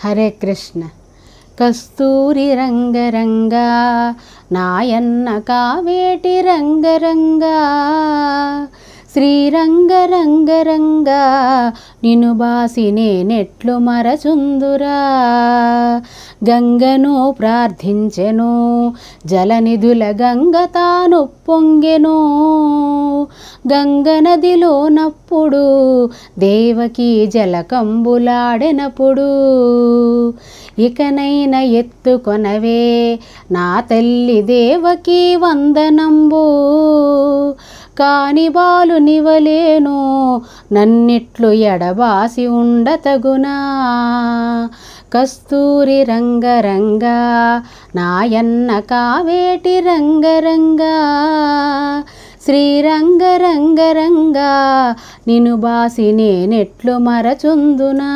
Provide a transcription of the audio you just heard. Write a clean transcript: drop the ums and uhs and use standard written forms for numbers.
హరే కృష్ణ. కస్తూరి రంగరంగా నాయన్న కావేటి రంగరంగా, శ్రీరంగరంగరంగా నిను బాసి నేనెట్లు మరచుందురా. గంగను ప్రార్థించెను జలనిధుల గంగ తాను పొంగెను. గంగ నదిలోనప్పుడు దేవకి జలకంబులాడెనప్పుడు, ఇకనైనా ఎత్తుకొనవే నా తల్లి దేవకి వందనంబు. కాని బాలు నివలేను నన్నిట్లు ఎడబాసి ఉండతగునా. కస్తూరి రంగరంగా నాయన్న కావేటి రంగరంగా, శ్రీరంగరంగరంగా నిను బాసి నేనెట్లు మరచుందునా.